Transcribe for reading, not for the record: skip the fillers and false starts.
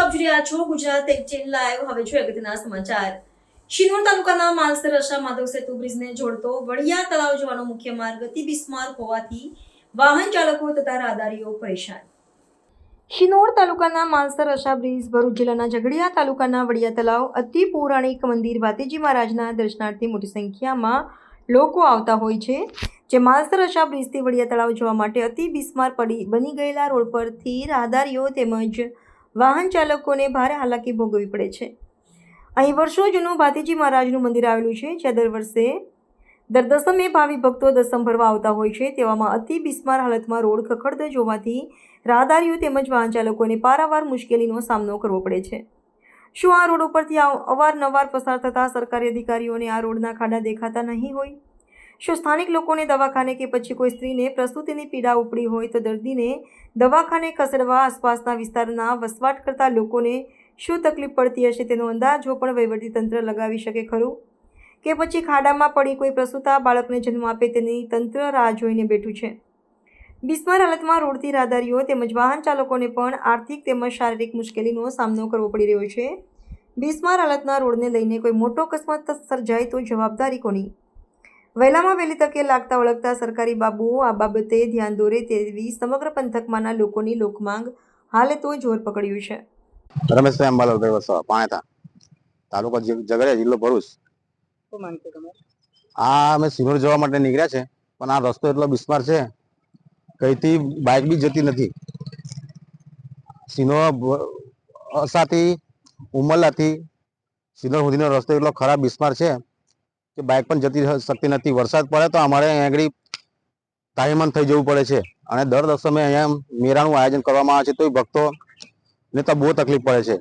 આપ જોઈ રહ્યા છો ગુજરાત એક્સચેન્જ લાઈવ। હવે જોઈએ અગત્યના સમાચાર। શિનોર તાલુકાના માલસર રશા માધવ સેતુ બ્રિજને જોડતો વડિયા તળાવ જવાનો મુખ્ય માર્ગ અતિ બિસ્માર હોવાથી વાહન ચાલકો તથા રાહદારીઓ પરેશાન। શિનોર તાલુકાના માલસર રશા બ્રિજ ભરૂચ જિલ્લાના ઝઘડિયા તાલુકાના વડિયા તળાવ અતિ પૌરાણિક મંદિર ભાતીજી મહારાજના દર્શનાર્થે મોટી સંખ્યામાં લોકો આવતા હોય છે, જે માલસર રશા બ્રિજથી વડિયા તળાવ જવા માટે અતિ બિસ્માર બની ગયેલા રોડ પરથી રાહદારીઓ તેમજ વાહન ચાલકોને ભારે હાલાકી ભોગવવી પડે છે। અહીં વર્ષો જૂનું ભાતીજી મહારાજનું મંદિર આવેલું છે, જ્યાં દર વર્ષે દર દસમે ભાવિ ભક્તો દસમ ભરવા આવતા હોય છે। તેવામાં અતિ બિસ્માર હાલતમાં રોડ ખખડધજ હોવાથી રાહદારીઓ તેમજ વાહન ચાલકોને પારાવાર મુશ્કેલીનો સામનો કરવો પડે છે। શું આ રોડ ઉપરથી અવારનવાર પસાર થતા સરકારી અધિકારીઓને આ રોડના ખાડા દેખાતા નહીં હોય? શું સ્થાનિક લોકોને દવાખાને કે પછી કોઈ સ્ત્રીને પ્રસૂતિની પીડા ઉપડી હોય તો દર્દીને દવાખાને ખસેડવા આસપાસના વિસ્તારના વસવાટ કરતા લોકોને શું તકલીફ પડતી હશે તેનો અંદાજો પણ વહીવટીતંત્ર લગાવી શકે ખરું? કે પછી ખાડામાં પડી કોઈ પ્રસૂતા બાળકને જન્મ આપે તેની તંત્ર રાહ જોઈને બેઠું છે? બિસ્માર હાલતમાં રોડથી રાહદારીઓ તેમજ વાહન ચાલકોને પણ આર્થિક તેમજ શારીરિક મુશ્કેલીનો સામનો કરવો પડી રહ્યો છે। બિસ્માર હાલતના રોડને લઈને કોઈ મોટો અકસ્માત સર્જાય તો જવાબદારી કોની? વહેલામાં વહેલી તકે લાગતા વળગતા સરકારી બાબુઓ આ બાબતે ધ્યાન દોરે તેવી સમગ્ર પંથકમાંના લોકોની લોકમાંગ હાલે તો જોર પકડ્યું છે। રમેશભાઈ અંબાલાલભાઈ વસાવા, પાણેતા, તાલુકો ઝઘડિયા, જિલ્લો ભરૂચ। અમે સિનોર જવા માટે નીકળ્યા છે, પણ આ રસ્તો એટલો બિસ્માર છે, કઈથી બાઇક બી જતી નથી। સિનોર અસાથી ઉમરલાથી સિનોર સુધીનો રસ્તો એટલો ખરાબ બિસ્માર છે કે બાઇક પણ જતી શકતી નથી। વરસાદ પડે તો અમારે અહીં આગળ તાહીમાન થઈ જવું પડે છે, અને દર દસમે અહીંયા મેળાનું આયોજન કરવામાં આવે છે, તો ભક્તોને તો બહુ તકલીફ પડે છે।